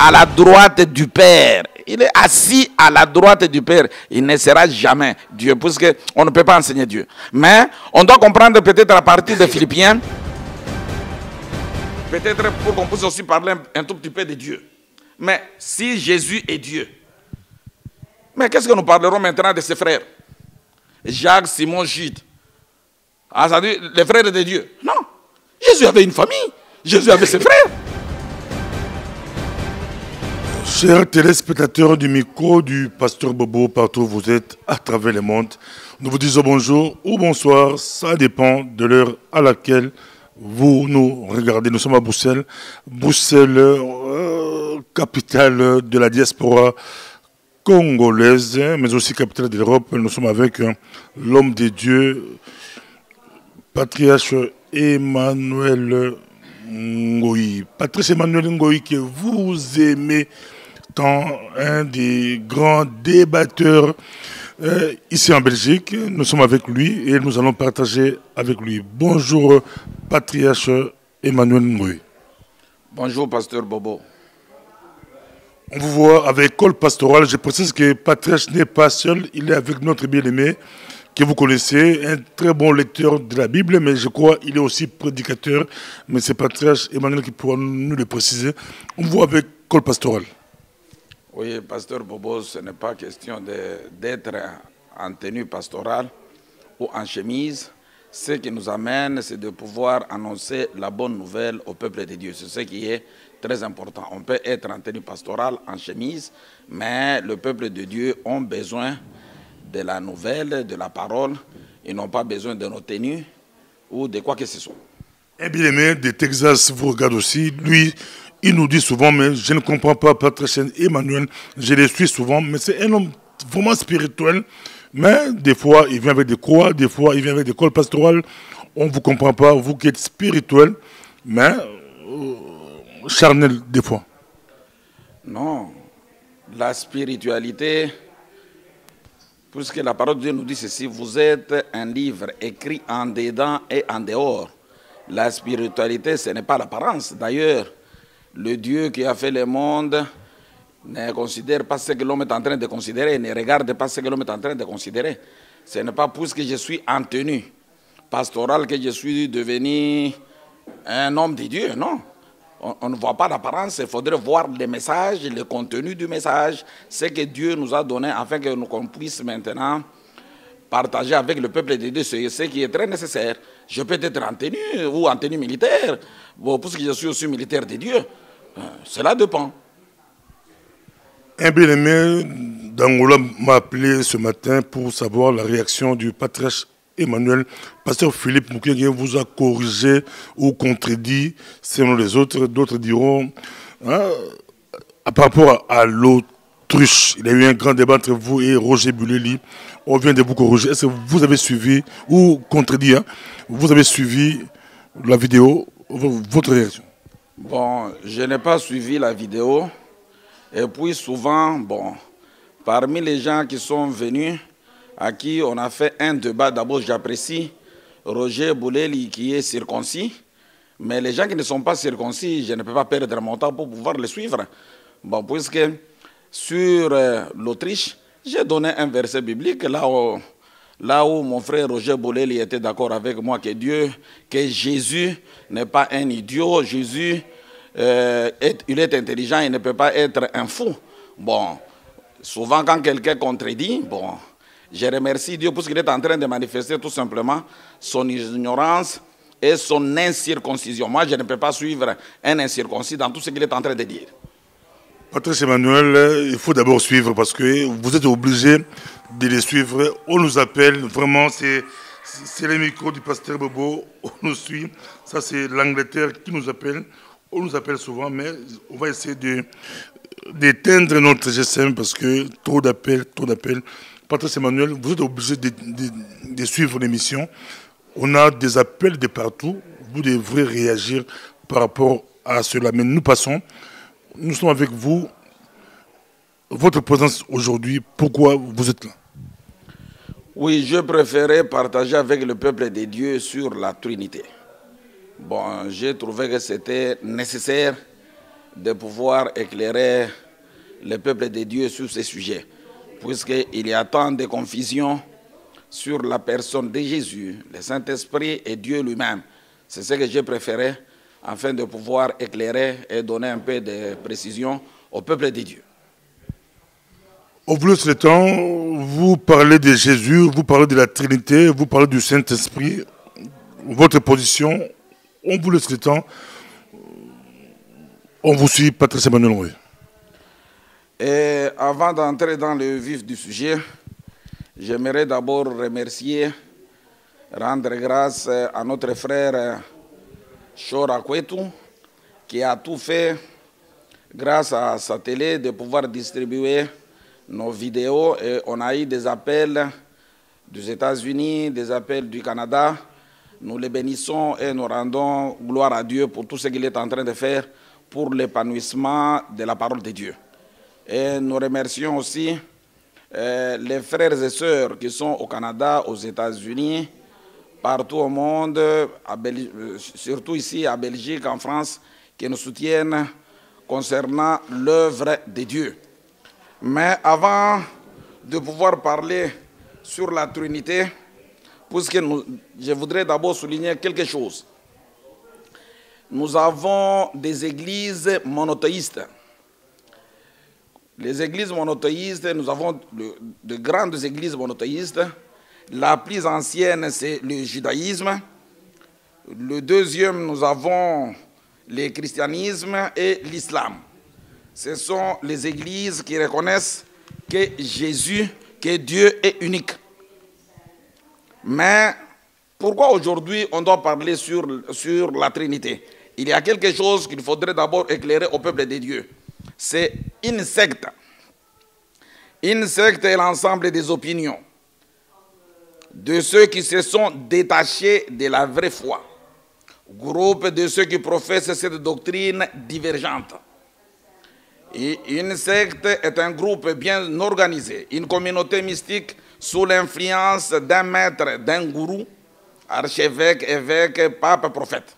à la droite du Père. Il est assis à la droite du Père. Il ne sera jamais Dieu, puisqu'on ne peut pas enseigner Dieu. Mais on doit comprendre peut-être à partir de Philippiens, peut-être pour qu'on puisse aussi parler un tout petit peu de Dieu. Mais si Jésus est Dieu, mais qu'est-ce que nous parlerons maintenant de ses frères? Jacques, Simon, Jude. Ah, ça dit les frères de Dieu. Non. Jésus avait une famille. Jésus avait ses frères. Chers téléspectateurs du micro du pasteur Bobo, partout où vous êtes à travers le monde, nous vous disons bonjour ou bonsoir, ça dépend de l'heure à laquelle vous nous regardez. Nous sommes à Bruxelles, capitale de la diaspora congolaise, mais aussi capitale de l'Europe. Nous sommes avec l'homme de Dieu, patriarche Emmanuel Ngoï. Patrice Emmanuel Ngoï, que vous aimez tant, un des grands débatteurs ici en Belgique. Nous sommes avec lui et nous allons partager avec lui. Bonjour, patriarche Emmanuel Ngoï. Bonjour, pasteur Bobo. On vous voit avec Col Pastoral. Je précise que patriarche n'est pas seul, il est avec notre bien-aimé que vous connaissez, un très bon lecteur de la Bible, mais je crois qu'il est aussi prédicateur. Mais c'est patriarche Emmanuel qui pourra nous le préciser. On vous voit avec Col Pastoral. Oui, pasteur Bobo, ce n'est pas question d'être en tenue pastorale ou en chemise. Ce qui nous amène, c'est de pouvoir annoncer la bonne nouvelle au peuple de Dieu. C'est ce qui est très important. On peut être en tenue pastorale, en chemise, mais le peuple de Dieu a besoin de la nouvelle, de la parole. Ils n'ont pas besoin de nos tenues ou de quoi que ce soit. Un bien-aimé de Texas vous regarde aussi. Lui, il nous dit souvent, mais je ne comprends pas Patrice Emmanuel, je le suis souvent, mais c'est un homme vraiment spirituel. Mais des fois, il vient avec des croix, des fois, il vient avec des cols pastorales. On ne vous comprend pas, vous qui êtes spirituel, mais charnel des fois. Non, la spiritualité, puisque la parole de Dieu nous dit ceci, vous êtes un livre écrit en dedans et en dehors. La spiritualité, ce n'est pas l'apparence. D'ailleurs, le Dieu qui a fait le monde ne considère pas ce que l'homme est en train de considérer, ne regarde pas ce que l'homme est en train de considérer. Ce n'est pas puisque je suis en tenue pastorale que je suis devenu un homme de Dieu, non. On ne voit pas l'apparence, il faudrait voir le message, le contenu du message, ce que Dieu nous a donné afin que nous puissions maintenant partager avec le peuple de Dieu ce qui est très nécessaire. Je peux être en tenue ou en tenue militaire, bon, puisque je suis aussi militaire de Dieu, cela dépend. Un bien-aimé d'Angola m'a appelé ce matin pour savoir la réaction du patriarche Emmanuel. Pasteur Philippe Mukwege vous a corrigé ou contredit selon les autres. D'autres diront, par rapport à l'autruche, il y a eu un grand débat entre vous et Roger Buleli. On vient de vous corriger. Est-ce que vous avez suivi ou contredit, vous avez suivi la vidéo, votre réaction? Bon, je n'ai pas suivi la vidéo. Et puis souvent, bon, parmi les gens qui sont venus, à qui on a fait un débat, d'abord j'apprécie Roger Buleli qui est circoncis, mais les gens qui ne sont pas circoncis, je ne peux pas perdre mon temps pour pouvoir les suivre. Bon, puisque sur l'Autriche, j'ai donné un verset biblique là où mon frère Roger Buleli était d'accord avec moi que Jésus n'est pas un idiot, Jésus il est intelligent, il ne peut pas être un fou. Bon, souvent quand quelqu'un contredit, bon, je remercie Dieu parce qu'il est en train de manifester tout simplement son ignorance et son incirconcision. Moi, je ne peux pas suivre un incirconcis dans tout ce qu'il est en train de dire. Patrice Emmanuel, il faut d'abord suivre parce que vous êtes obligé de les suivre. On nous appelle, vraiment, c'est les micros du pasteur Bobo, on nous suit. Ça, c'est l'Angleterre qui nous appelle. On nous appelle souvent, mais on va essayer d'éteindre notre GSM parce que trop d'appels. Patrice Emmanuel, vous êtes obligé de suivre l'émission. On a des appels de partout. Vous devrez réagir par rapport à cela. Mais nous passons. Nous sommes avec vous. Votre présence aujourd'hui, pourquoi vous êtes là? Oui, je préférais partager avec le peuple de Dieu sur la Trinité. Bon, j'ai trouvé que c'était nécessaire de pouvoir éclairer le peuple de Dieu sur ces sujets, puisqu'il y a tant de confusion sur la personne de Jésus, le Saint-Esprit et Dieu lui-même. C'est ce que j'ai préféré afin de pouvoir éclairer et donner un peu de précision au peuple de Dieu. Au bout de ce temps, vous parlez de Jésus, vous parlez de la Trinité, vous parlez du Saint-Esprit, votre position. On vous laisse le temps. On vous suit, Patrice Emmanuel Roy. Et avant d'entrer dans le vif du sujet, j'aimerais d'abord remercier, rendre grâce à notre frère Chora Kwetu, qui a tout fait grâce à sa télé de pouvoir distribuer nos vidéos. Et on a eu des appels des États-Unis, des appels du Canada. Nous les bénissons et nous rendons gloire à Dieu pour tout ce qu'il est en train de faire pour l'épanouissement de la parole de Dieu. Et nous remercions aussi les frères et sœurs qui sont au Canada, aux États-Unis, partout au monde, surtout ici à Belgique, en France, qui nous soutiennent concernant l'œuvre de Dieu. Mais avant de pouvoir parler sur la Trinité, je voudrais d'abord souligner quelque chose. Nous avons des églises monothéistes. Les églises monothéistes, nous avons de grandes églises monothéistes. La plus ancienne, c'est le judaïsme. Le deuxième, nous avons le christianisme et l'islam. Ce sont les églises qui reconnaissent que Jésus, que Dieu est unique. Mais pourquoi aujourd'hui on doit parler sur la Trinité? Il y a quelque chose qu'il faudrait d'abord éclairer au peuple de Dieu. C'est une secte. Une secte est l'ensemble des opinions de ceux qui se sont détachés de la vraie foi. Groupe de ceux qui professent cette doctrine divergente. Et une secte est un groupe bien organisé, une communauté mystique sous l'influence d'un maître, d'un gourou, archevêque, évêque, pape, prophète.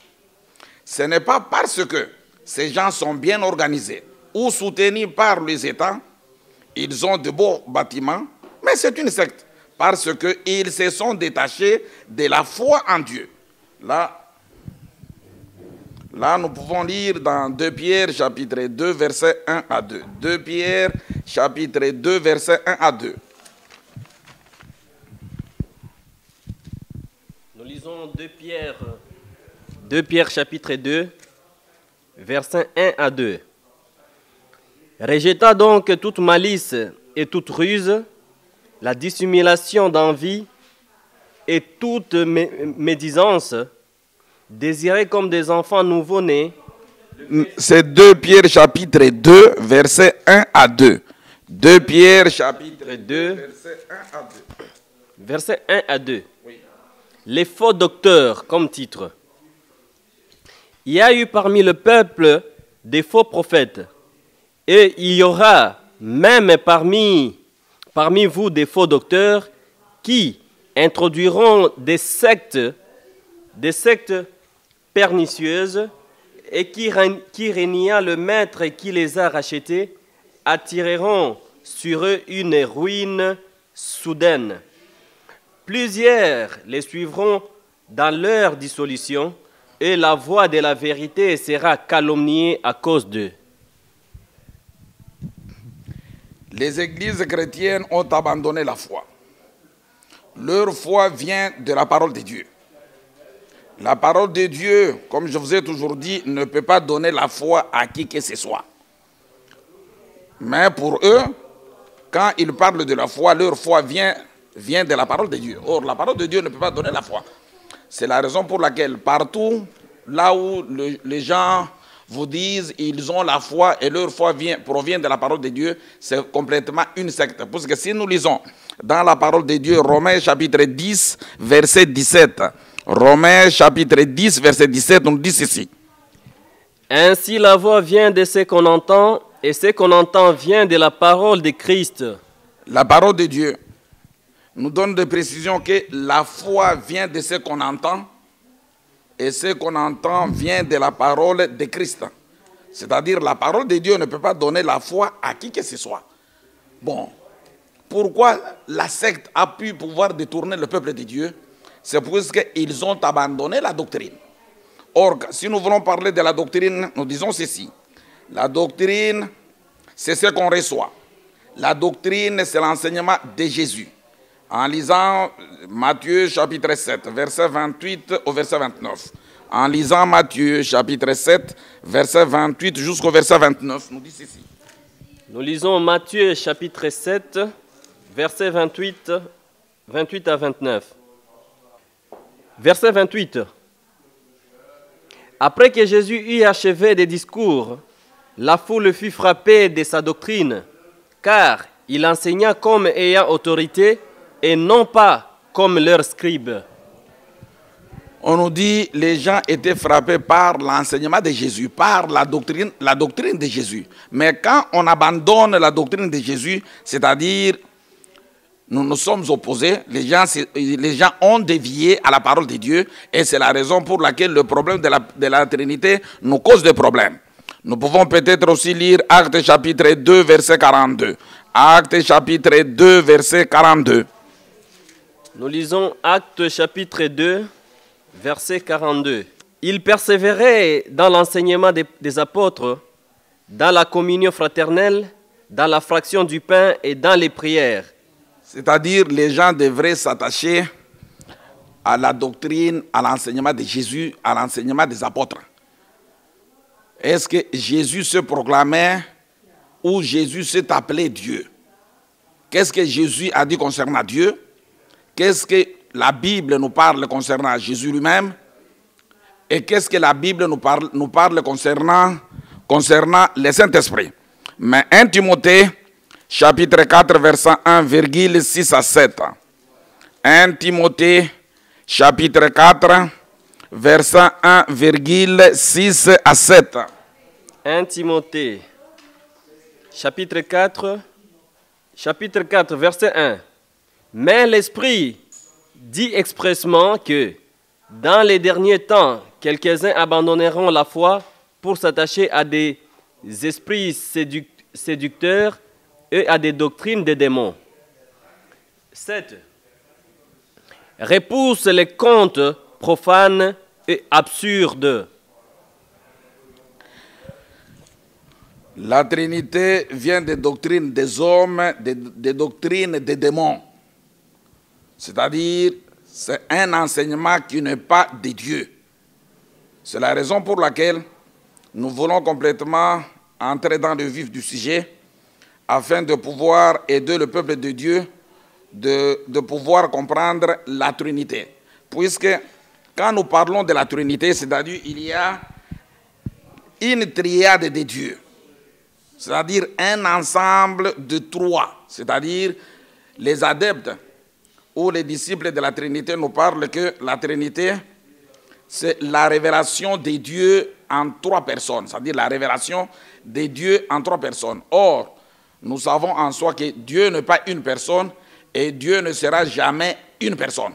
Ce n'est pas parce que ces gens sont bien organisés ou soutenus par les États, ils ont de beaux bâtiments, mais c'est une secte, parce qu'ils se sont détachés de la foi en Dieu. Là, nous pouvons lire dans 2 Pierre, chapitre 2, versets 1 à 2. 2 Pierre, chapitre 2, versets 1 à 2. Nous lisons 2 Pierre, chapitre 2, versets 1 à 2. Rejetant donc toute malice et toute ruse, la dissimulation d'envie et toute médisance, désirez comme des enfants nouveau-nés. C'est 2 Pierre chapitre 2, versets 1 à 2. 2 Pierre chapitre 2, versets 1 à 2. Verset 1 à 2. Oui. Les faux docteurs, comme titre. Il y a eu parmi le peuple des faux prophètes, et il y aura même parmi vous des faux docteurs qui introduiront des sectes pernicieuses et qui régnant le maître qui les a rachetés attireront sur eux une ruine soudaine. Plusieurs les suivront dans leur dissolution et la voix de la vérité sera calomniée à cause d'eux. Les églises chrétiennes ont abandonné la foi. Leur foi vient de la parole de Dieu. La parole de Dieu, comme je vous ai toujours dit, ne peut pas donner la foi à qui que ce soit. Mais pour eux, quand ils parlent de la foi, leur foi vient de la parole de Dieu. Or, la parole de Dieu ne peut pas donner la foi. C'est la raison pour laquelle partout, là où les gens vous disent ils ont la foi et leur foi provient de la parole de Dieu, c'est complètement une secte. Parce que si nous lisons dans la parole de Dieu, Romains chapitre 10, verset 17, Romains chapitre 10, verset 17, on dit ceci. Ainsi la voix vient de ce qu'on entend, et ce qu'on entend vient de la parole de Christ. La parole de Dieu nous donne des précisions que la foi vient de ce qu'on entend, et ce qu'on entend vient de la parole de Christ. C'est-à-dire la parole de Dieu ne peut pas donner la foi à qui que ce soit. Bon, pourquoi la secte a pu pouvoir détourner le peuple de Dieu? C'est parce qu'ils ont abandonné la doctrine. Or, si nous voulons parler de la doctrine, nous disons ceci. La doctrine, c'est ce qu'on reçoit. La doctrine, c'est l'enseignement de Jésus. En lisant Matthieu chapitre 7, verset 28 au verset 29. En lisant Matthieu chapitre 7, verset 28 jusqu'au verset 29, nous dit ceci. Nous lisons Matthieu chapitre 7, verset 28 à 29. Verset 28. Après que Jésus eut achevé des discours, la foule fut frappée de sa doctrine, car il enseigna comme ayant autorité et non pas comme leurs scribes. On nous dit que les gens étaient frappés par l'enseignement de Jésus, par la doctrine de Jésus. Mais quand on abandonne la doctrine de Jésus, c'est-à-dire nous nous sommes opposés, les gens ont dévié à la parole de Dieu et c'est la raison pour laquelle le problème de la Trinité nous cause des problèmes. Nous pouvons peut-être aussi lire Actes chapitre 2, verset 42. Actes chapitre 2, verset 42. Nous lisons Actes chapitre 2, verset 42. Ils persévéraient dans l'enseignement des apôtres, dans la communion fraternelle, dans la fraction du pain et dans les prières. C'est-à-dire les gens devraient s'attacher à la doctrine, à l'enseignement de Jésus, à l'enseignement des apôtres. Est-ce que Jésus se proclamait ou Jésus s'est appelé Dieu? Qu'est-ce que Jésus a dit concernant Dieu? Qu'est-ce que la Bible nous parle concernant Jésus lui-même? Et qu'est-ce que la Bible nous parle concernant le Saint-Esprit? Mais 1 Timothée, chapitre 4, verset 1, 6 à 7. 1 Timothée, chapitre 4, verset 1, 6 à 7. 1 Timothée, chapitre 4, verset 1. Mais l'Esprit dit expressement que, dans les derniers temps, quelques-uns abandonneront la foi pour s'attacher à des esprits séducteurs et à des doctrines des démons. 7. Repousse les contes profanes et absurdes. La Trinité vient des doctrines des hommes, des doctrines des démons. C'est-à-dire, c'est un enseignement qui n'est pas de Dieu. C'est la raison pour laquelle nous voulons complètement entrer dans le vif du sujet afin de pouvoir aider le peuple de Dieu de pouvoir comprendre la Trinité. Puisque quand nous parlons de la Trinité, c'est-à-dire il y a une triade de Dieu. C'est-à-dire un ensemble de trois. C'est-à-dire les adeptes ou les disciples de la Trinité nous parlent que la Trinité, c'est la révélation des dieux en trois personnes. C'est-à-dire la révélation des dieux en trois personnes. Or, nous savons en soi que Dieu n'est pas une personne et Dieu ne sera jamais une personne.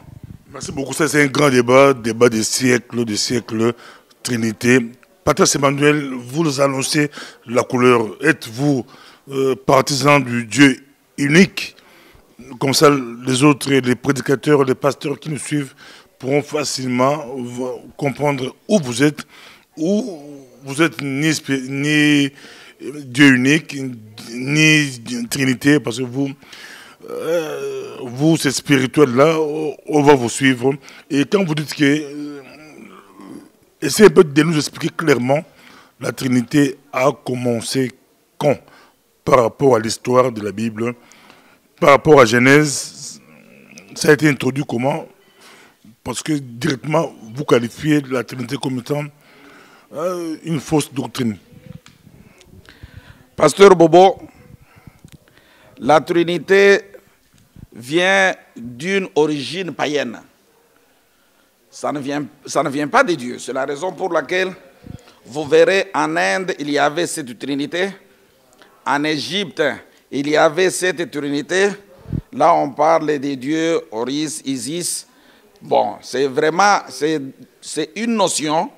Merci beaucoup. Ça, c'est un grand débat des siècles, Trinité. Patrice Emmanuel, vous nous annoncez la couleur. Êtes-vous partisan du Dieu unique? Comme ça, les autres, les prédicateurs, les pasteurs qui nous suivent pourront facilement comprendre où vous êtes ni Dieu unique, ni Trinité, parce que vous, ces spirituels-là, on va vous suivre. Et quand vous dites que... essayez un peu de nous expliquer clairement, la Trinité a commencé quand? Par rapport à l'histoire de la Bible, par rapport à Genèse, ça a été introduit comment? Parce que directement, vous qualifiez la Trinité comme étant une fausse doctrine. Pasteur Bobo, la Trinité vient d'une origine païenne. Ça ne vient pas de Dieu. C'est la raison pour laquelle vous verrez en Inde, il y avait cette Trinité. En Égypte, il y avait cette Trinité. Là, on parle des dieux Horus, Isis. Bon, c'est vraiment, c'est une notion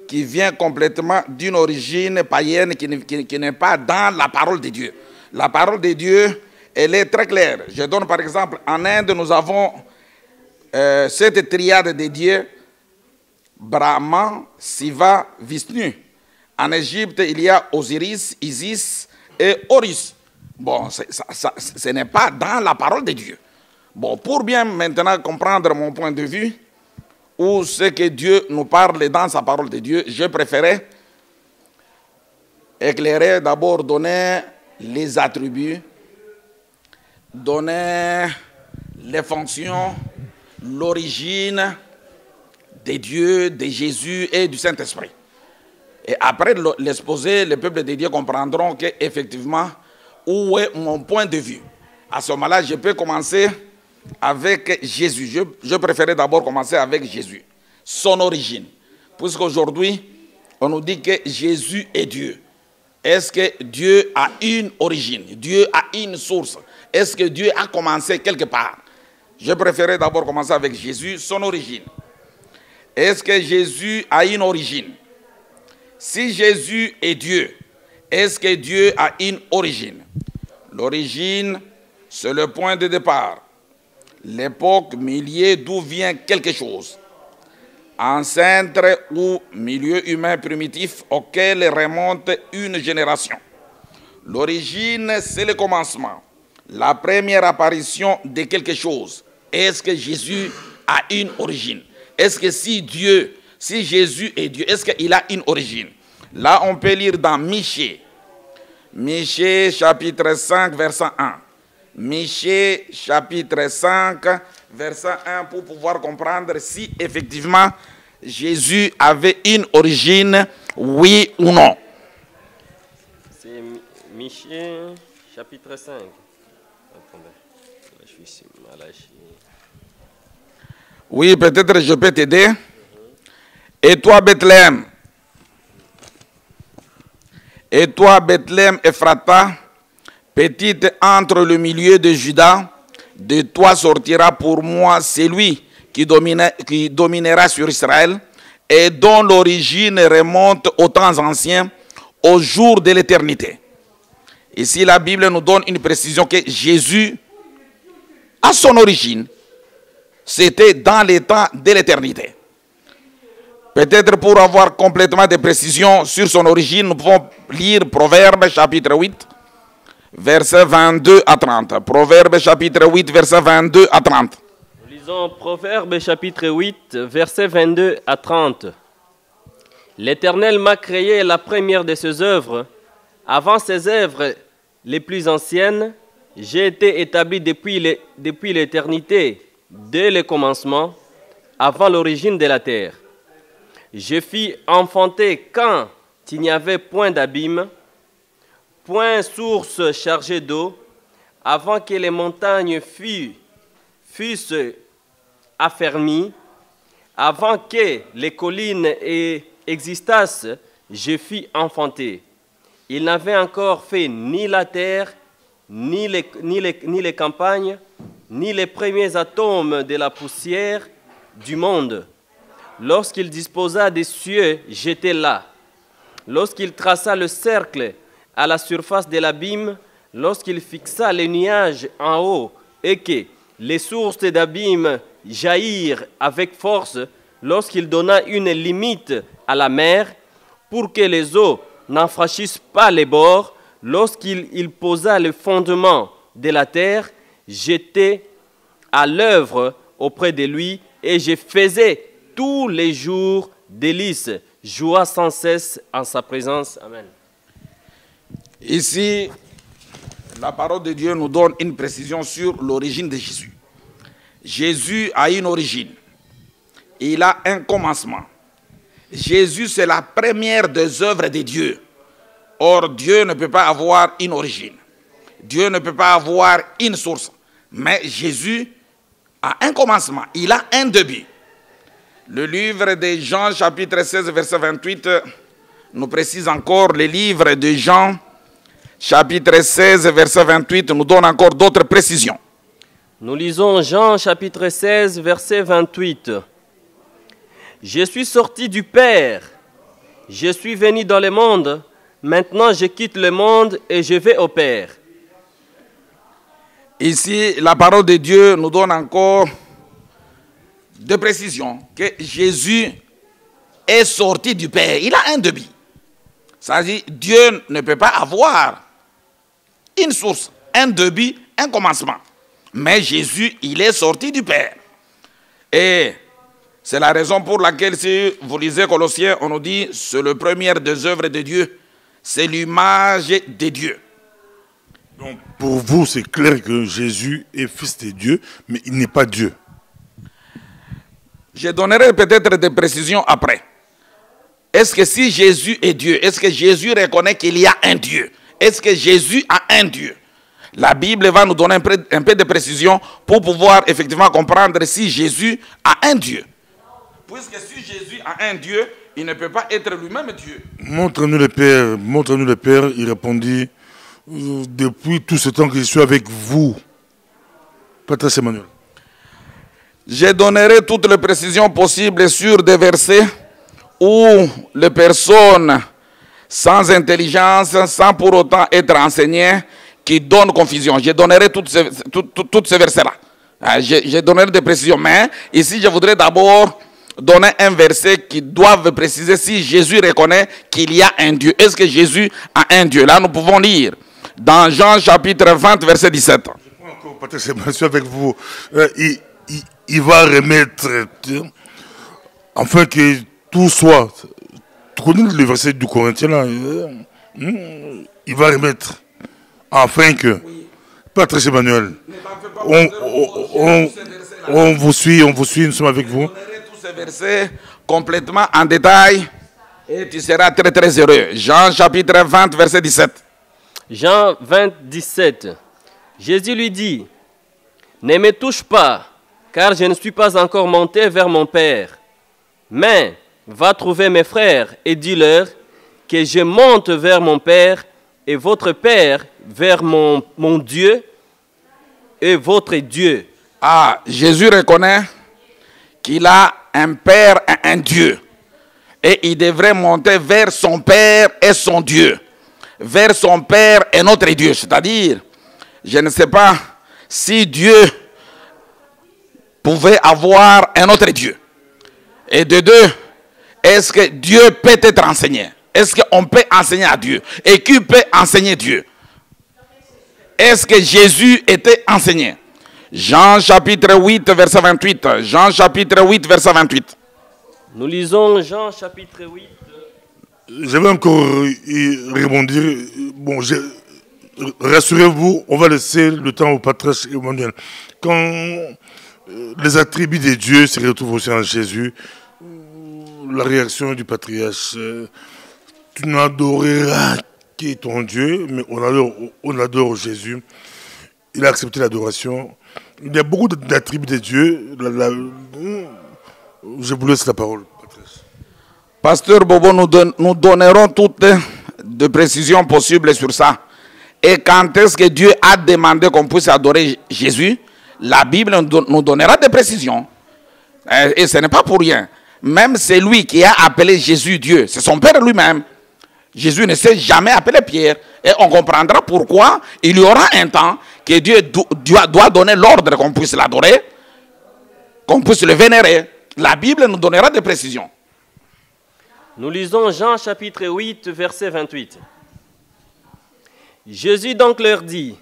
qui vient complètement d'une origine païenne qui n'est pas dans la parole de Dieu. La parole de Dieu, elle est très claire. Je donne par exemple, en Inde, nous avons cette triade de dieux, Brahma, Shiva, Vishnu. En Égypte, il y a Osiris, Isis et Horus. Bon, ce n'est pas dans la parole de Dieu. Bon, pour bien maintenant comprendre mon point de vue, ou ce que Dieu nous parle dans sa parole de Dieu, je préférais éclairer, d'abord donner les attributs, donner les fonctions, l'origine de Dieu, de Jésus et du Saint-Esprit. Et après l'exposé, les peuples de Dieu comprendront qu'effectivement, où est mon point de vue. À ce moment-là, je peux commencer avec Jésus. Je préférais d'abord commencer avec Jésus, son origine. Puisqu'aujourd'hui, on nous dit que Jésus est Dieu. Est-ce que Dieu a une origine? Dieu a une source? Est-ce que Dieu a commencé quelque part? Je préférais d'abord commencer avec Jésus, son origine. Est-ce que Jésus a une origine? Si Jésus est Dieu, est-ce que Dieu a une origine? L'origine, c'est le point de départ. L'époque, milieu d'où vient quelque chose. Ancêtre ou milieu humain primitif auquel remonte une génération. L'origine, c'est le commencement. La première apparition de quelque chose. Est-ce que Jésus a une origine? Est-ce que si Jésus est Dieu, est-ce qu'il a une origine? Là, on peut lire dans Michée. Michée, chapitre 5, verset 1. Michée, chapitre 5, verset 1, pour pouvoir comprendre si effectivement Jésus avait une origine, oui ou non. C'est Michée, chapitre 5. Attendez, là, je suis ici, Malachie. Oui, peut-être je peux t'aider. Et toi, Bethléem, Ephrata, petite entre le milieu de Juda, de toi sortira pour moi celui qui dominera sur Israël et dont l'origine remonte aux temps anciens, au jour de l'éternité. Ici, la Bible nous donne une précision que Jésus, à son origine, c'était dans les temps de l'éternité. Peut-être pour avoir complètement des précisions sur son origine, nous pouvons lire Proverbes chapitre 8, versets 22 à 30. Proverbes chapitre 8, versets 22 à 30. Nous lisons Proverbes chapitre 8, versets 22 à 30. L'Éternel m'a créé la première de ses œuvres. Avant ses œuvres les plus anciennes, j'ai été établi depuis l'éternité, dès le commencement, avant l'origine de la terre. Je fus enfanté quand il n'y avait point d'abîme, point source chargée d'eau, avant que les montagnes fussent affermies, avant que les collines existassent, je fus enfanté. Il n'avait encore fait ni la terre, ni les campagnes, ni les premiers atomes de la poussière du monde. Lorsqu'il disposa des cieux, j'étais là. Lorsqu'il traça le cercle à la surface de l'abîme, lorsqu'il fixa les nuages en haut et que les sources d'abîme jaillirent avec force, lorsqu'il donna une limite à la mer pour que les eaux n'en franchissent pas les bords, lorsqu'il posa le fondement de la terre, j'étais à l'œuvre auprès de lui et je faisais tous les jours délices, joie sans cesse en sa présence. Amen. Ici, la parole de Dieu nous donne une précision sur l'origine de Jésus. Jésus a une origine. Il a un commencement. Jésus, c'est la première des œuvres de Dieu. Or, Dieu ne peut pas avoir une origine. Dieu ne peut pas avoir une source. Mais Jésus a un commencement. Il a un début. Le livre de Jean, chapitre 16, verset 28, nous précise encore. Le livre de Jean, chapitre 16, verset 28, nous donne encore d'autres précisions. Nous lisons Jean, chapitre 16, verset 28. Je suis sorti du Père Je suis venu dans le monde, maintenant je quitte le monde et je vais au Père. Ici, la parole de Dieu nous donne encore de précision que Jésus est sorti du Père. Il a un débit. Ça veut dire Dieu ne peut pas avoir une source, un début, un commencement. Mais Jésus, il est sorti du Père. Et c'est la raison pour laquelle, si vous lisez Colossiens, on nous dit, c'est le premier des œuvres de Dieu. C'est l'image de Dieu. Donc, pour vous, c'est clair que Jésus est fils de Dieu, mais il n'est pas Dieu. Je donnerai peut-être des précisions après. Est-ce que si Jésus est Dieu, est-ce que Jésus reconnaît qu'il y a un Dieu? Est-ce que Jésus a un Dieu? La Bible va nous donner un peu de précision pour pouvoir effectivement comprendre si Jésus a un Dieu. Puisque si Jésus a un Dieu, il ne peut pas être lui-même Dieu. Montre-nous le Père, montre-nous le Père. Il répondit, depuis tout ce temps que je suis avec vous. Patrice Emmanuel. Je donnerai toutes les précisions possibles sur des versets où les personnes sans intelligence, sans pour autant être enseignées, qui donnent confusion. Je donnerai tous ces versets-là. Je donnerai des précisions. Mais ici, je voudrais d'abord donner un verset qui doit préciser si Jésus reconnaît qu'il y a un Dieu. Est-ce que Jésus a un Dieu? Là, nous pouvons lire dans Jean chapitre 20, verset 17. Je prends encore Patrice Emmanuel avec vous. Il va remettre, afin que tout soit. Tu connais le verset du Corinthien là? Il va remettre, afin que. Patrice Emmanuel, on vous suit, nous sommes avec vous. Ces versets complètement en détail et tu seras très très heureux. Jean chapitre 20 verset 17. Jean 20, 17. Jésus lui dit, ne me touche pas, car je ne suis pas encore monté vers mon Père. Mais va trouver mes frères et dis-leur que je monte vers mon Père et votre Père, vers mon Dieu et votre Dieu. Ah, Jésus reconnaît qu'il a un Père et un Dieu. Et il devrait monter vers son Père et son Dieu. Vers son Père et notre Dieu. C'est-à-dire, je ne sais pas si Dieu pouvait avoir un autre Dieu. Et de deux, est-ce que Dieu peut être enseigné? Est-ce qu'on peut enseigner à Dieu? Et qui peut enseigner Dieu? Est-ce que Jésus était enseigné? Jean chapitre 8, verset 28. Jean chapitre 8, verset 28. Nous lisons Jean chapitre 8. Je vais encore rebondir. Bon, rassurez-vous, on va laisser le temps au Patrice Emmanuel. Quand les attributs de Dieu se retrouvent aussi en Jésus, la réaction du patriarche, tu n'adoreras que ton Dieu, mais on adore Jésus. Il a accepté l'adoration. Il y a beaucoup d'attributs de Dieu. Je vous laisse la parole, Patrice. Pasteur Bobo, nous donnerons toutes les précisions possibles sur ça. Et quand est-ce que Dieu a demandé qu'on puisse adorer Jésus, la Bible nous donnera des précisions. Et ce n'est pas pour rien. Même c'est lui qui a appelé Jésus Dieu. C'est son Père lui-même. Jésus ne s'est jamais appelé Pierre. Et on comprendra pourquoi il y aura un temps que Dieu doit donner l'ordre qu'on puisse l'adorer, qu'on puisse le vénérer. La Bible nous donnera des précisions. Nous lisons Jean chapitre 8, verset 28. Jésus donc leur dit,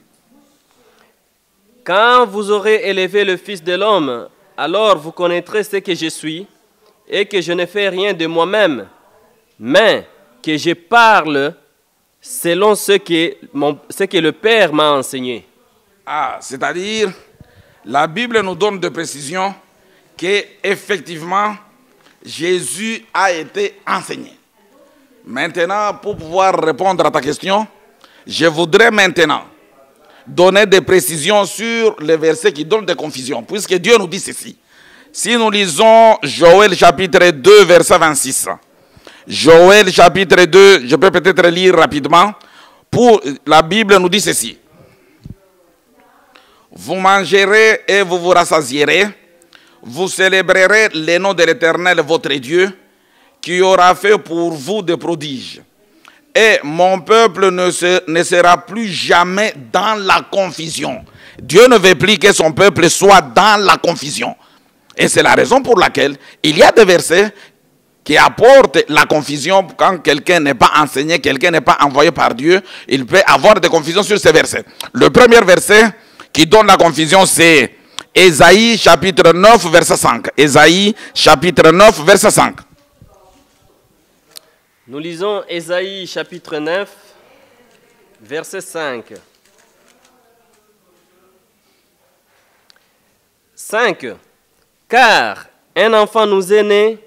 « Quand vous aurez élevé le Fils de l'homme, alors vous connaîtrez ce que je suis, et que je ne fais rien de moi-même, mais que je parle selon ce que le Père m'a enseigné. » Ah, c'est-à-dire, la Bible nous donne des précisions qu'effectivement, Jésus a été enseigné. Maintenant, pour pouvoir répondre à ta question, je voudrais maintenant donner des précisions sur les versets qui donnent des confusions, puisque Dieu nous dit ceci. Si nous lisons Joël chapitre 2, verset 26. Joël chapitre 2, je peux peut-être lire rapidement. La Bible nous dit ceci. Vous mangerez et vous vous rassasierez. Vous célébrerez le nom de l'Éternel, votre Dieu, qui aura fait pour vous des prodiges. Et mon peuple ne sera plus jamais dans la confusion. Dieu ne veut plus que son peuple soit dans la confusion. Et c'est la raison pour laquelle il y a des versets qui apportent la confusion quand quelqu'un n'est pas enseigné, quelqu'un n'est pas envoyé par Dieu. Il peut avoir des confusions sur ces versets. Le premier verset qui donne la confusion, c'est Ésaïe chapitre 9, verset 5. Ésaïe chapitre 9, verset 5. Nous lisons Ésaïe chapitre 9, verset 5. 5. Car un enfant nous est né,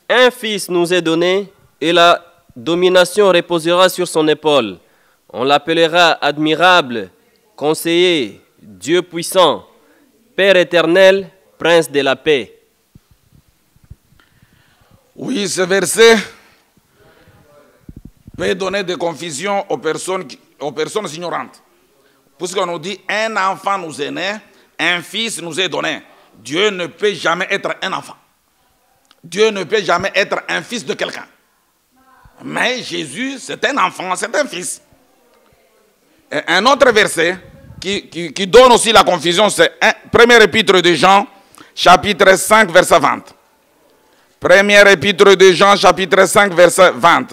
un fils nous est donné, et la domination reposera sur son épaule. On l'appellera admirable, conseiller, Dieu puissant, Père éternel, prince de la paix. Oui, ce verset peut donner des confusions aux personnes ignorantes. Puisqu'on nous dit, un enfant nous est né, un fils nous est donné. Dieu ne peut jamais être un enfant. Dieu ne peut jamais être un fils de quelqu'un. Mais Jésus, c'est un enfant, c'est un fils. Et un autre verset qui donne aussi la confusion, c'est premier épître de Jean, chapitre 5, verset 20. Premier épître de Jean, chapitre 5, verset 20.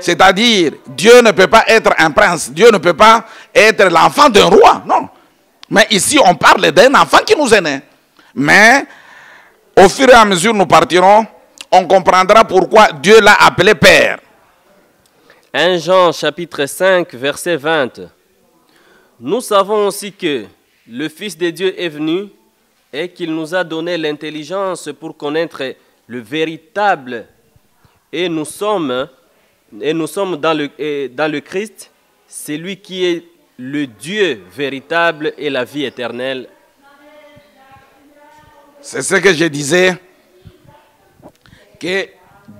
C'est-à-dire, Dieu ne peut pas être un prince, Dieu ne peut pas être l'enfant d'un roi, non. Mais ici, on parle d'un enfant qui nous est né. Mais, au fur et à mesure nous partirons, on comprendra pourquoi Dieu l'a appelé Père. 1 Jean chapitre 5, verset 20. Nous savons aussi que le Fils de Dieu est venu et qu'il nous a donné l'intelligence pour connaître le véritable. Et nous sommes dans le Christ, c'est lui qui est le Dieu véritable et la vie éternelle. C'est ce que je disais, que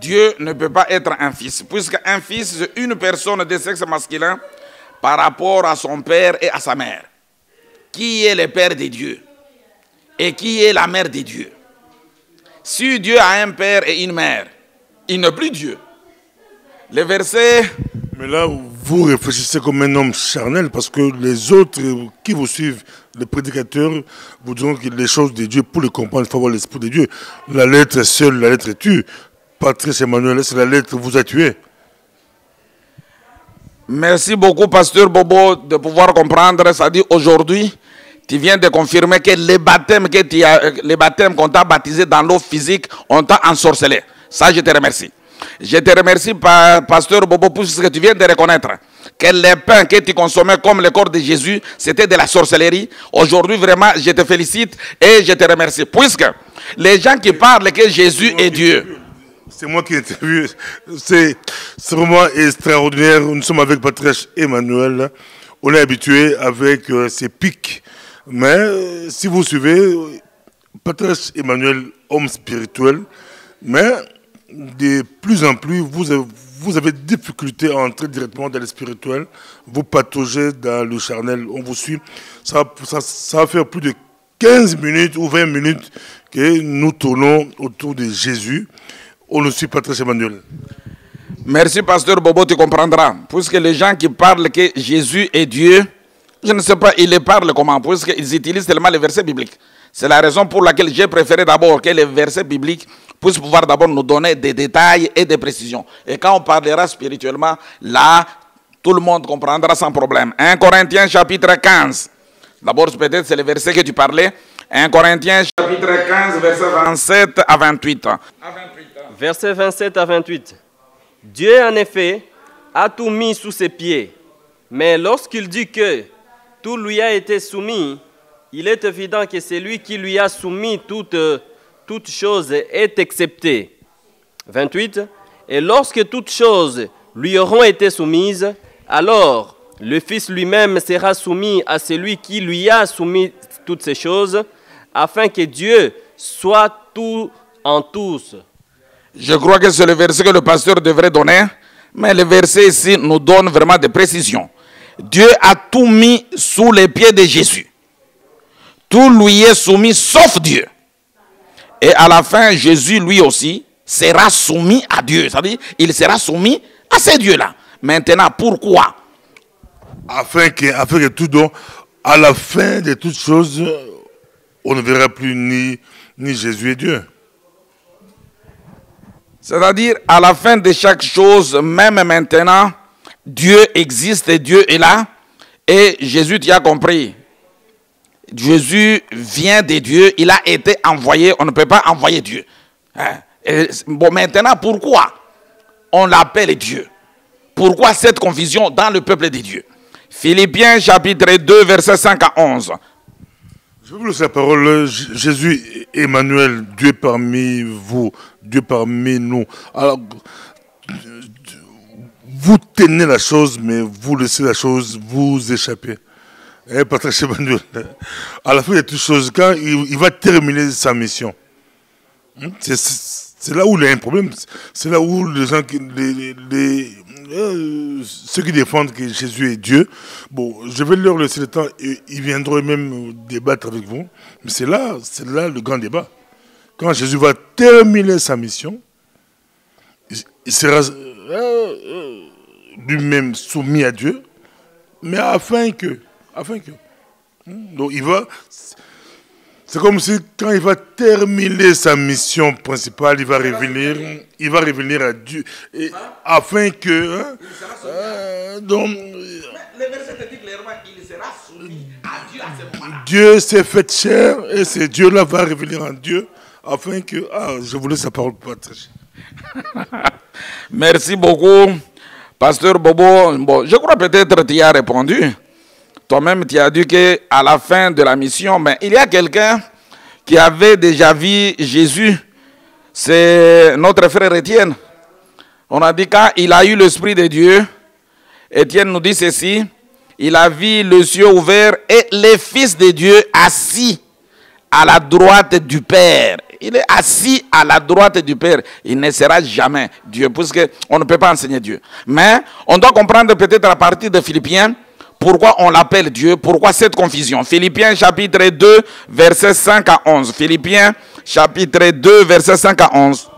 Dieu ne peut pas être un fils, puisqu'un fils, c'est une personne de sexe masculin par rapport à son père et à sa mère. Qui est le père de Dieu et qui est la mère de Dieu? Si Dieu a un père et une mère, il n'est plus Dieu. Le verset... Mais là, vous réfléchissez comme un homme charnel parce que les autres qui vous suivent, les prédicateurs, vous diront que les choses de Dieu, pour les comprendre, il faut avoir l'esprit de Dieu. La lettre est seule, la lettre tue. Patrice Emmanuel, c'est la lettre vous a tué. Merci beaucoup, pasteur Bobo, de pouvoir comprendre. C'est-à-dire, aujourd'hui, tu viens de confirmer que les baptêmes qu'on t'a baptisés dans l'eau physique, on t'a ensorcelé. Ça, je te remercie. Je te remercie, pasteur Bobo, puisque tu viens de reconnaître que les pains que tu consommais comme le corps de Jésus, c'était de la sorcellerie. Aujourd'hui, vraiment, je te félicite et je te remercie. Puisque les gens qui parlent que Jésus est Dieu... C'est moi qui ai interviewé. C'est vraiment extraordinaire. Nous sommes avec Patrice Emmanuel. On est habitué avec ses pics. Mais si vous suivez, Patrice Emmanuel, homme spirituel, mais de plus en plus, vous avez difficulté à entrer directement dans le spirituel. Vous pataugez dans le charnel. On vous suit. Ça va faire plus de 15 minutes ou 20 minutes que nous tournons autour de Jésus. On nous suit, Patrice Emmanuel. Merci, pasteur Bobo, tu comprendras. Puisque les gens qui parlent que Jésus est Dieu, je ne sais pas, ils les parlent comment, puisqu'ils utilisent tellement les versets bibliques. C'est la raison pour laquelle j'ai préféré d'abord que les versets bibliques puissent pouvoir d'abord nous donner des détails et des précisions. Et quand on parlera spirituellement, là, tout le monde comprendra sans problème. 1 Corinthiens chapitre 15. D'abord, peut-être c'est le verset que tu parlais. 1 Corinthiens chapitre 15, verset 27 à 28. Verset 27 à 28. Dieu, en effet, a tout mis sous ses pieds. Mais lorsqu'il dit que tout lui a été soumis, il est évident que celui qui lui a soumis toute chose est excepté. 28. Et lorsque toutes choses lui auront été soumises, alors le Fils lui-même sera soumis à celui qui lui a soumis toutes ces choses, afin que Dieu soit tout en tous. Je crois que c'est le verset que le pasteur devrait donner, mais le verset ici nous donne vraiment des précisions. Dieu a tout mis sous les pieds de Jésus. Tout lui est soumis sauf Dieu. Et à la fin, Jésus lui aussi sera soumis à Dieu. C'est-à-dire, il sera soumis à ces dieux-là. Maintenant, pourquoi? Afin que tout donc, à la fin de toutes choses, on ne verra plus ni Jésus et Dieu. C'est-à-dire, à la fin de chaque chose, même maintenant, Dieu existe et Dieu est là. Et Jésus, tu as compris. Jésus vient de Dieu, il a été envoyé, on ne peut pas envoyer Dieu. Bon, maintenant, pourquoi on l'appelle Dieu? Pourquoi cette confusion dans le peuple de Dieu? Philippiens chapitre 2, versets 5 à 11. Je vous laisse la parole. Jésus, Emmanuel, Dieu parmi vous, Dieu parmi nous. Alors, vous tenez la chose, mais vous laissez la chose vous échapper. Patrice Emmanuel, à la fin de toutes choses, quand il va terminer sa mission, c'est là où il y a un problème. C'est là où les gens, ceux qui défendent que Jésus est Dieu, bon, je vais leur laisser le temps et ils viendront même débattre avec vous. Mais c'est là le grand débat. Quand Jésus va terminer sa mission, il sera lui-même soumis à Dieu, mais afin que. Donc il va. C'est comme si quand il va terminer sa mission principale, il va revenir à Dieu, et, afin que. Donc. Le verset dit clairement qu'il sera soumis à Dieu à ce moment-là. Dieu s'est fait chair et ce Dieu-là va revenir en Dieu, afin que. Je vous laisse la parole pour partager. Merci beaucoup, Pasteur Bobo. Bon, je crois peut-être que tu y as répondu. Toi-même, tu as dit qu'à la fin de la mission, mais il y a quelqu'un qui avait déjà vu Jésus. C'est notre frère Étienne. On a dit quand il a eu l'Esprit de Dieu, Étienne nous dit ceci, il a vu le ciel ouvert et le Fils de Dieu assis à la droite du Père. Il est assis à la droite du Père. Il ne sera jamais Dieu, puisqu'on ne peut pas enseigner Dieu. Mais on doit comprendre peut-être à partir de Philippiens, pourquoi on l'appelle Dieu, pourquoi cette confusion. Philippiens chapitre 2, versets 5 à 11. Philippiens chapitre 2, versets 5 à 11.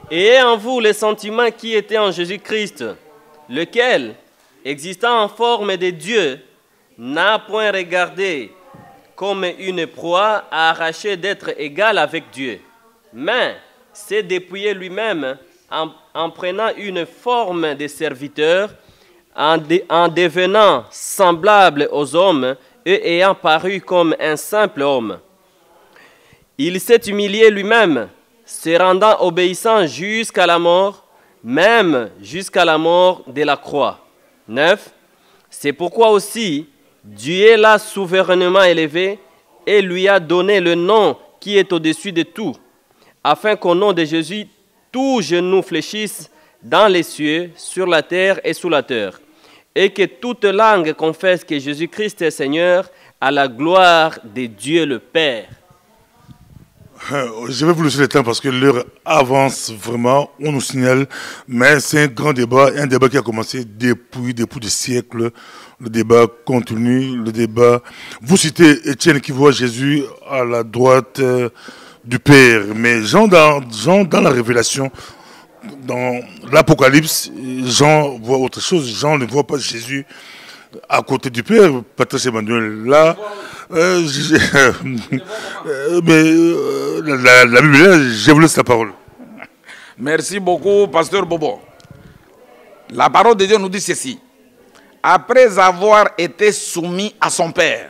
Et en vous les sentiments qui étaient en Jésus-Christ, lequel, existant en forme de Dieu, n'a point regardé comme une proie à arracher d'être égal avec Dieu, mais s'est dépouillé lui-même en prenant une forme de serviteur, en devenant semblable aux hommes et ayant paru comme un simple homme. Il s'est humilié lui-même, se rendant obéissant jusqu'à la mort, même jusqu'à la mort de la croix. 9. C'est pourquoi aussi Dieu l'a souverainement élevé et lui a donné le nom qui est au-dessus de tout, afin qu'au nom de Jésus, tout genou fléchisse dans les cieux, sur la terre et sous la terre, et que toute langue confesse que Jésus-Christ est Seigneur, à la gloire de Dieu le Père. Je vais vous laisser le temps parce que l'heure avance vraiment, on nous signale, mais c'est un grand débat, un débat qui a commencé depuis des siècles. Le débat continue, le débat. Vous citez Étienne qui voit Jésus à la droite du Père, mais Jean dans la Révélation, dans l'Apocalypse, Jean voit autre chose. Jean ne voit pas Jésus à côté du Père. Patrice Emmanuel, là, mais la Bible, je vous laisse la parole. Merci beaucoup, Pasteur Bobo. La parole de Dieu nous dit ceci. Après avoir été soumis à son Père,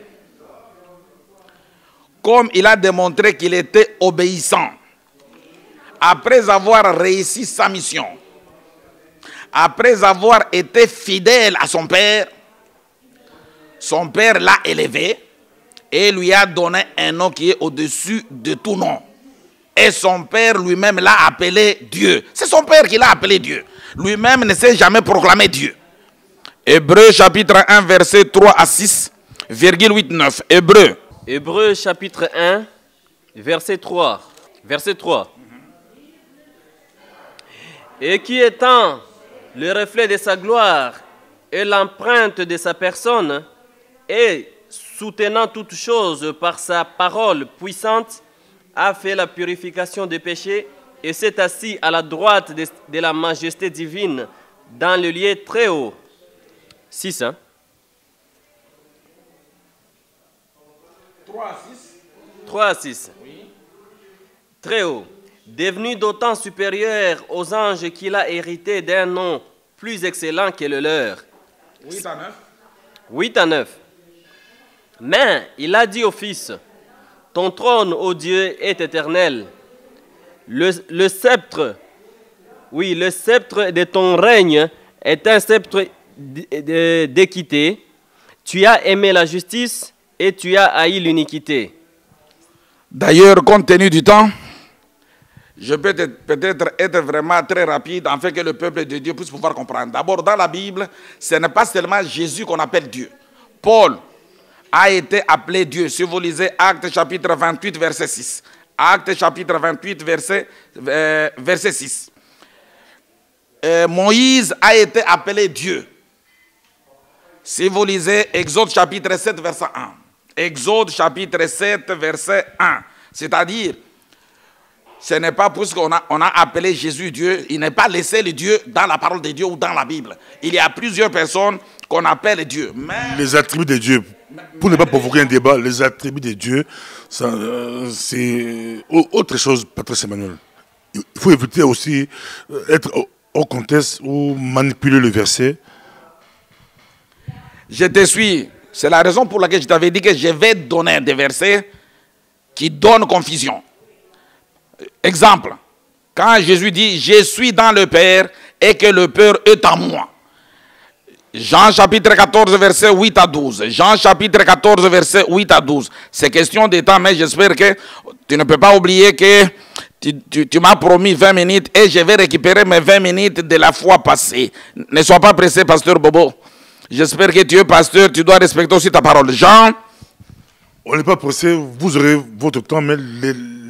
comme il a démontré qu'il était obéissant, après avoir réussi sa mission, après avoir été fidèle à son Père l'a élevé et lui a donné un nom qui est au-dessus de tout nom. Et son Père lui-même l'a appelé Dieu. C'est son Père qui l'a appelé Dieu. Lui-même ne s'est jamais proclamé Dieu. Hébreux chapitre 1, verset 3 à 6, 8-9. Hébreux chapitre 1, verset 3. Verset 3. Et qui étant le reflet de sa gloire et l'empreinte de sa personne, et soutenant toutes choses par sa parole puissante, a fait la purification des péchés, et s'est assis à la droite de la majesté divine dans le lieu très haut. 6. 3 à 6. Très haut. Devenu d'autant supérieur aux anges qu'il a hérité d'un nom plus excellent que le leur. 8 à 9. 8 à 9. Mais il a dit au Fils, ton trône, ô Dieu, est éternel. Le sceptre de ton règne est un sceptre d'équité. Tu as aimé la justice et tu as haï l'iniquité. D'ailleurs, compte tenu du temps, je peux peut-être être vraiment très rapide afin que le peuple de Dieu puisse pouvoir comprendre. D'abord, dans la Bible, ce n'est pas seulement Jésus qu'on appelle Dieu. Paul a été appelé Dieu. Si vous lisez Actes chapitre 28, verset 6. Actes chapitre 28, verset 6. Moïse a été appelé Dieu. Si vous lisez Exode chapitre 7, verset 1. Exode chapitre 7, verset 1. C'est-à-dire, ce n'est pas parce qu'on a appelé Jésus Dieu, il n'est pas laissé le Dieu dans la parole de Dieu ou dans la Bible. Il y a plusieurs personnes qu'on appelle Dieu. Mais les attributs de Dieu, pour ne pas provoquer un débat, les attributs de Dieu, c'est autre chose, Patrice Emmanuel. Il faut éviter aussi être au contexte ou manipuler le verset. Je te suis. C'est la raison pour laquelle je t'avais dit que je vais donner des versets qui donnent confusion. Exemple, quand Jésus dit « Je suis dans le Père et que le Père est en moi ». Jean chapitre 14, verset 8 à 12. Jean chapitre 14, verset 8 à 12. C'est question de temps, mais j'espère que tu ne peux pas oublier que tu m'as promis 20 minutes et je vais récupérer mes 20 minutes de la fois passée. Ne sois pas pressé, pasteur Bobo. J'espère que tu es pasteur, tu dois respecter aussi ta parole. Jean. On n'est pas pressé, vous aurez votre temps, mais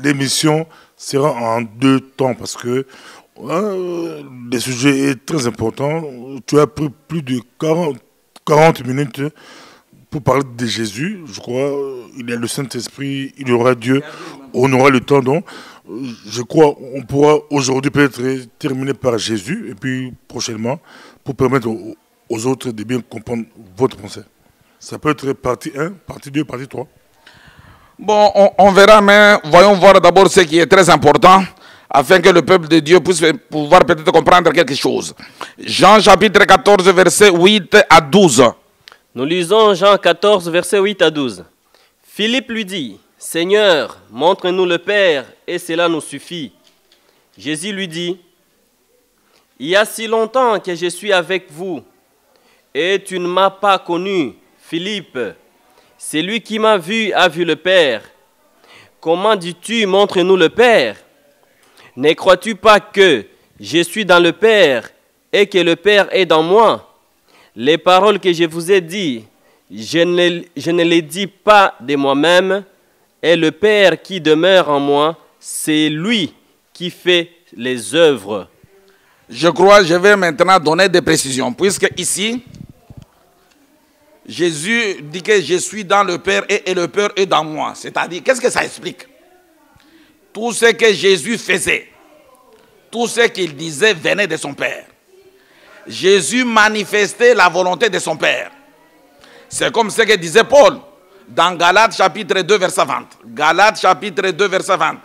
l'émission sera en 2 temps parce que le sujet est très important. Tu as pris plus de 40 minutes pour parler de Jésus. Je crois il y a le Saint-Esprit, il y aura Dieu, on aura le temps. Donc, je crois on pourra aujourd'hui peut-être terminer par Jésus et puis prochainement pour permettre aux autres de bien comprendre votre pensée. Ça peut être partie 1, partie 2, partie 3. Bon, on verra, mais voyons voir d'abord ce qui est très important, afin que le peuple de Dieu puisse pouvoir peut-être comprendre quelque chose. Jean chapitre 14, verset 8 à 12. Nous lisons Jean 14, verset 8 à 12. Philippe lui dit, « Seigneur, montre-nous le Père, et cela nous suffit. » Jésus lui dit, « Il y a si longtemps que je suis avec vous, et tu ne m'as pas connu, Philippe. Celui qui m'a vu a vu le Père. Comment dis-tu, montre-nous le Père? Ne crois-tu pas que je suis dans le Père et que le Père est dans moi? Les paroles que je vous ai dites, je ne les dis pas de moi-même, et le Père qui demeure en moi, c'est lui qui fait les œuvres. » Je crois que je vais maintenant donner des précisions, puisque ici, Jésus dit que je suis dans le Père et le Père est dans moi. C'est-à-dire, qu'est-ce que ça explique? Tout ce que Jésus faisait, tout ce qu'il disait venait de son Père. Jésus manifestait la volonté de son Père. C'est comme ce que disait Paul dans Galates chapitre 2, verset 20. Galates chapitre 2, verset 20.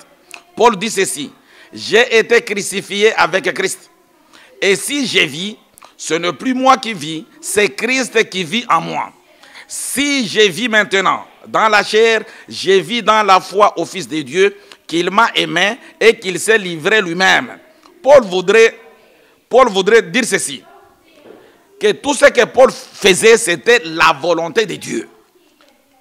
Paul dit ceci, « J'ai été crucifié avec Christ. Et si je vis, ce n'est plus moi qui vis, c'est Christ qui vit en moi. Si je vis maintenant dans la chair, je vis dans la foi au Fils de Dieu, qu'il m'a aimé et qu'il s'est livré lui-même. » Paul voudrait dire ceci, que tout ce que Paul faisait, c'était la volonté de Dieu.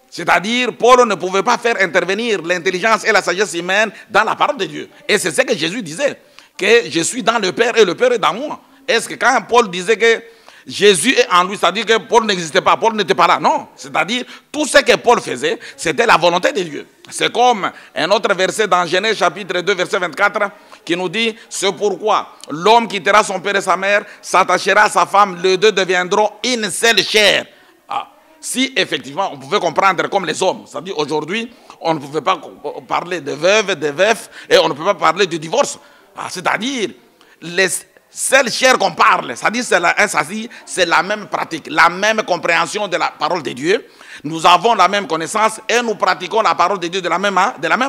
C'est-à-dire, Paul ne pouvait pas faire intervenir l'intelligence et la sagesse humaine dans la parole de Dieu. Et c'est ce que Jésus disait, que je suis dans le Père et le Père est dans moi. Est-ce que quand Paul disait que Jésus est en lui, c'est-à-dire que Paul n'existait pas, Paul n'était pas là? Non, c'est-à-dire tout ce que Paul faisait, c'était la volonté de Dieu. C'est comme un autre verset dans Genèse chapitre 2, verset 24, qui nous dit, c'est pourquoi l'homme quittera son père et sa mère, s'attachera à sa femme, les deux deviendront une seule chair. Ah, si effectivement on pouvait comprendre comme les hommes, c'est-à-dire aujourd'hui, on ne pouvait pas parler de veuve, de veuf, et on ne peut pas parler du divorce. C'est-à-dire, les seules chairs qu'on parle, c'est la même pratique, la même compréhension de la parole de Dieu. Nous avons la même connaissance et nous pratiquons la parole de Dieu de la même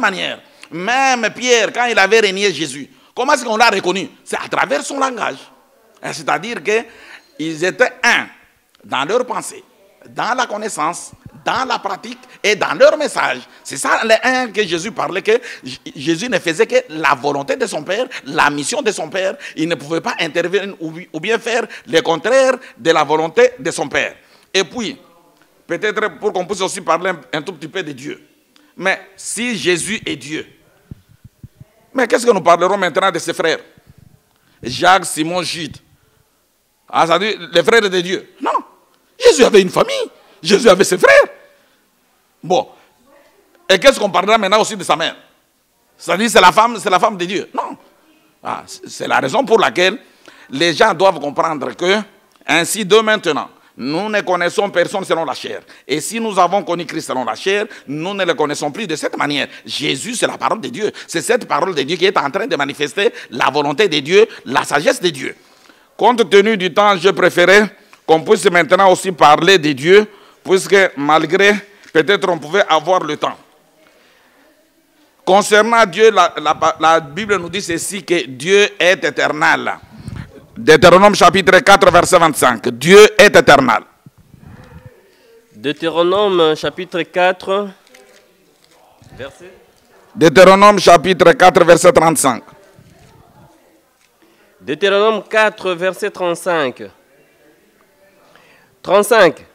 manière. Même Pierre, quand il avait renié Jésus, comment est-ce qu'on l'a reconnu? C'est à travers son langage. C'est-à-dire qu'ils étaient un dans leur pensée, dans la connaissance, dans la pratique et dans leur message. C'est ça les un que Jésus parlait, que Jésus ne faisait que la volonté de son Père, la mission de son Père. Il ne pouvait pas intervenir ou bien faire le contraire de la volonté de son Père. Et puis, peut-être pour qu'on puisse aussi parler un tout petit peu de Dieu. Mais si Jésus est Dieu, mais qu'est-ce que nous parlerons maintenant de ses frères? Jacques, Simon, Jude. C'est-à-dire les frères de Dieu. Non. Jésus avait une famille. Jésus avait ses frères. Bon. Et qu'est-ce qu'on parlera maintenant aussi de sa mère? C'est-à-dire c'est la femme de Dieu. Non. C'est la raison pour laquelle les gens doivent comprendre que, ainsi de maintenant, nous ne connaissons personne selon la chair. Et si nous avons connu Christ selon la chair, nous ne le connaissons plus de cette manière. Jésus, c'est la parole de Dieu. C'est cette parole de Dieu qui est en train de manifester la volonté de Dieu, la sagesse de Dieu. Compte tenu du temps, je préférais qu'on puisse maintenant aussi parler de Dieu, puisque malgré, peut-être on pouvait avoir le temps. Concernant Dieu, la Bible nous dit ceci, que Dieu est éternel. Deutéronome chapitre 4, verset 25. Dieu est éternel. Deutéronome chapitre 4, verset. Deutéronome chapitre 4, verset 35. Deutéronome 4, verset 35. 35.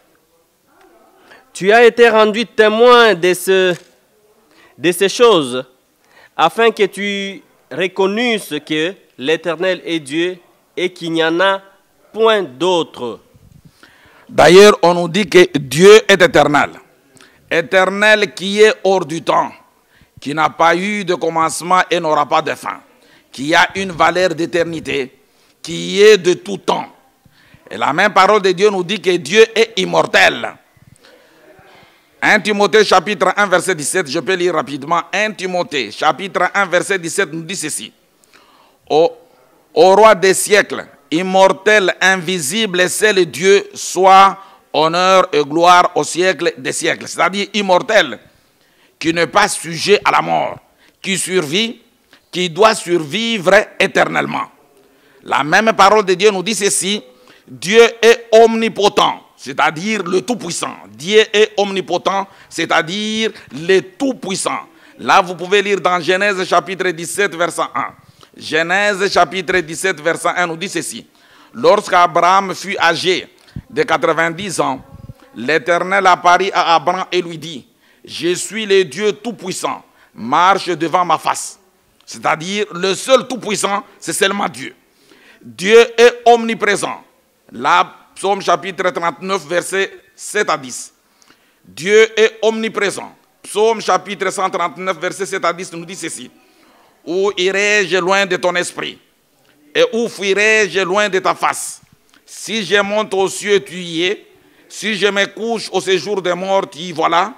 Tu as été rendu témoin de ces choses, afin que tu reconnusses que l'Éternel est Dieu et qu'il n'y en a point d'autre. D'ailleurs, on nous dit que Dieu est éternel. Éternel qui est hors du temps, qui n'a pas eu de commencement et n'aura pas de fin, qui a une valeur d'éternité, qui est de tout temps. Et la même parole de Dieu nous dit que Dieu est immortel. 1 Timothée chapitre 1 verset 17, je peux lire rapidement. 1 Timothée chapitre 1 verset 17 nous dit ceci. Au roi des siècles, immortel, invisible, c'est le Dieu, soit honneur et gloire au siècle des siècles. C'est-à-dire immortel, qui n'est pas sujet à la mort, qui survit, qui doit survivre éternellement. La même parole de Dieu nous dit ceci. Dieu est omnipotent, c'est-à-dire le Tout-Puissant. Dieu est omnipotent, c'est-à-dire le Tout-Puissant. Là, vous pouvez lire dans Genèse chapitre 17, verset 1. Genèse chapitre 17, verset 1 nous dit ceci. Lorsqu'Abraham fut âgé de 90 ans, l'Éternel apparut à Abraham et lui dit, « Je suis le Dieu Tout-Puissant, marche devant ma face. » C'est-à-dire, le seul Tout-Puissant, c'est seulement Dieu. Dieu est omniprésent. Là, Psaume chapitre 39, versets 7 à 10. Dieu est omniprésent. Psaume chapitre 139, versets 7 à 10 nous dit ceci. Où irai-je loin de ton esprit? Et où fuirai-je loin de ta face? Si je monte aux cieux, tu y es. Si je me couche au séjour des morts, tu y voilà.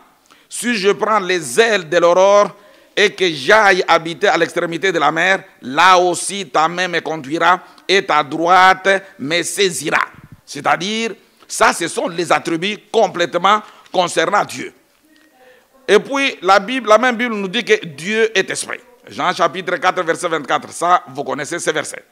Si je prends les ailes de l'aurore et que j'aille habiter à l'extrémité de la mer, là aussi ta main me conduira et ta droite me saisira. C'est-à-dire, ça, ce sont les attributs complètement concernant Dieu. Et puis, la même Bible nous dit que Dieu est esprit. Jean chapitre 4, verset 24. Ça, vous connaissez ces versets.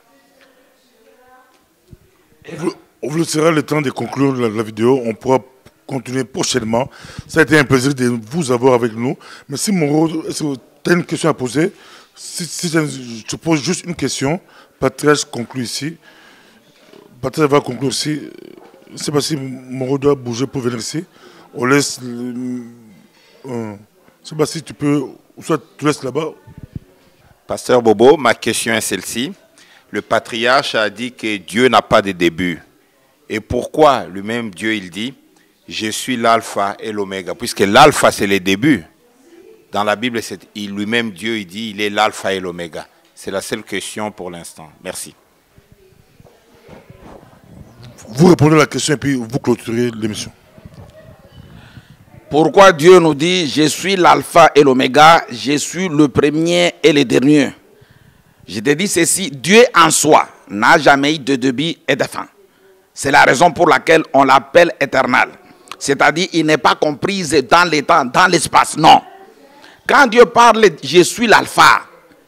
On vous laissera le temps de conclure la vidéo. On pourra continuer prochainement. Ça a été un plaisir de vous avoir avec nous. Mais si Moreau, est-ce que tu as une question à poser? Si je te pose juste une question, Patrice conclut ici. Patrice va conclure ici. Je ne sais pas si Moreau doit bouger pour venir ici. On laisse... je ne sais pas si tu peux... Soit tu laisses là-bas. Pasteur Bobo, ma question est celle-ci. Le patriarche a dit que Dieu n'a pas de début. Et pourquoi lui-même Dieu, il dit, je suis l'alpha et l'oméga, puisque l'alpha c'est le début. Dans la Bible, lui-même Dieu, il dit, il est l'alpha et l'oméga. C'est la seule question pour l'instant. Merci. Vous répondez à la question et puis vous clôturez l'émission. Pourquoi Dieu nous dit, je suis l'alpha et l'oméga, je suis le premier et le dernier? Je te dis ceci, Dieu en soi n'a jamais eu de début et de fin. C'est la raison pour laquelle on l'appelle éternel. C'est-à-dire, il n'est pas compris dans les temps, dans l'espace, non. Quand Dieu parle, je suis l'alpha,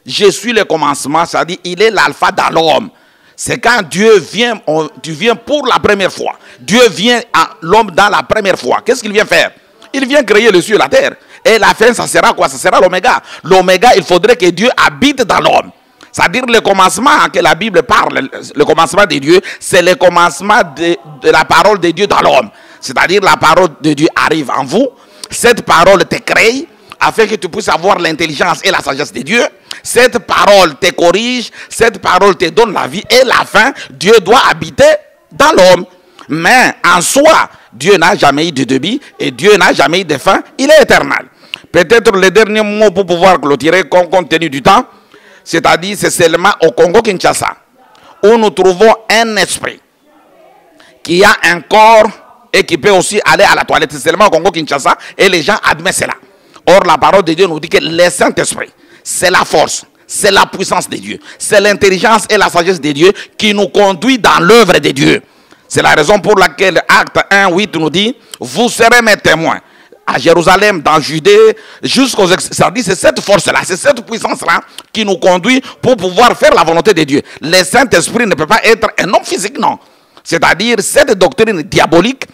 je suis le commencement, c'est-à-dire, il est l'alpha dans l'homme. C'est quand Dieu vient, tu viens pour la première fois. Dieu vient à l'homme dans la première fois. Qu'est-ce qu'il vient faire? Il vient créer le ciel et la terre. Et la fin, ça sera quoi? Ça sera l'oméga. L'oméga, il faudrait que Dieu habite dans l'homme. C'est-à-dire le commencement que la Bible parle, le commencement de Dieu, c'est le commencement de la parole de Dieu dans l'homme. C'est-à-dire la parole de Dieu arrive en vous. Cette parole te crée afin que tu puisses avoir l'intelligence et la sagesse de Dieu. Cette parole te corrige, cette parole te donne la vie. Et la fin, Dieu doit habiter dans l'homme. Mais en soi, Dieu n'a jamais eu de début et Dieu n'a jamais eu de fin. Il est éternel. Peut-être le dernier mot pour pouvoir clôturer compte tenu du temps. C'est-à-dire, c'est seulement au Congo-Kinshasa où nous trouvons un esprit qui a un corps et qui peut aussi aller à la toilette. C'est seulement au Congo-Kinshasa et les gens admettent cela. Or, la parole de Dieu nous dit que le Saint-Esprit, c'est la force, c'est la puissance de Dieu, c'est l'intelligence et la sagesse de Dieu qui nous conduit dans l'œuvre de Dieu. C'est la raison pour laquelle Acte 1:8 nous dit, vous serez mes témoins. À Jérusalem, dans Judée, jusqu'aux... C'est-à-dire, c'est cette force-là, c'est cette puissance-là qui nous conduit pour pouvoir faire la volonté de Dieu. Le Saint-Esprit ne peut pas être un homme physique, non. C'est-à-dire, cette doctrine diabolique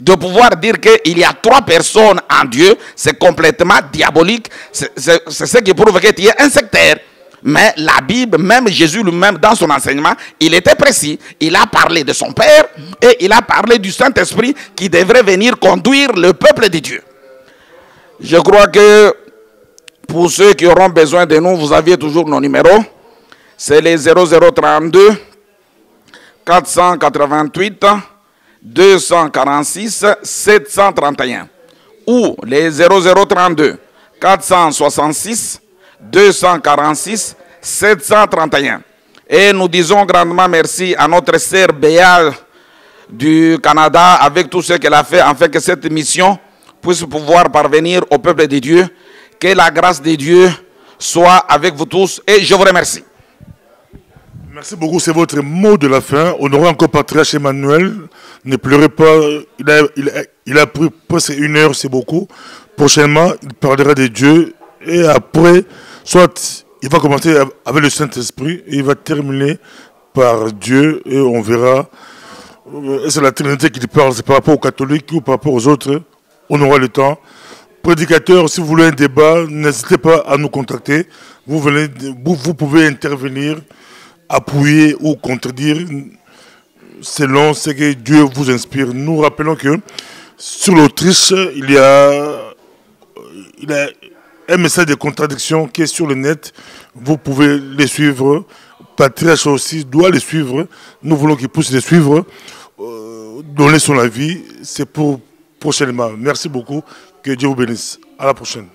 de pouvoir dire qu'il y a 3 personnes en Dieu, c'est complètement diabolique. C'est ce qui prouve que tu es un sectaire. Mais la Bible, même Jésus lui-même, dans son enseignement, il était précis. Il a parlé de son Père et il a parlé du Saint-Esprit qui devrait venir conduire le peuple de Dieu. Je crois que pour ceux qui auront besoin de nous, vous aviez toujours nos numéros. C'est les 0032 488 246 731 ou les 0032 466 246 731. Et nous disons grandement merci à notre sœur Béa du Canada avec tout ce qu'elle a fait afin que cette mission puisse pouvoir parvenir au peuple de Dieu. Que la grâce de Dieu soit avec vous tous et je vous remercie. Merci beaucoup, c'est votre mot de la fin. Honorez encore Patriarche Emmanuel. Ne pleurez pas, il a pris presque 1 heure, c'est beaucoup. Prochainement, il parlera de Dieu et après, soit il va commencer avec le Saint-Esprit et il va terminer par Dieu et on verra. C'est la Trinité qui parle, c'est par rapport aux catholiques ou par rapport aux autres. On aura le temps. Prédicateur, si vous voulez un débat, n'hésitez pas à nous contacter. Vous pouvez intervenir, appuyer ou contredire selon ce que Dieu vous inspire. Nous rappelons que sur l'Autriche, il y a un message de contradiction qui est sur le net. Vous pouvez les suivre. Patriarche aussi doit les suivre. Nous voulons qu'il puisse les suivre, donner son avis. C'est pour prochainement. Merci beaucoup. Que Dieu vous bénisse. À la prochaine.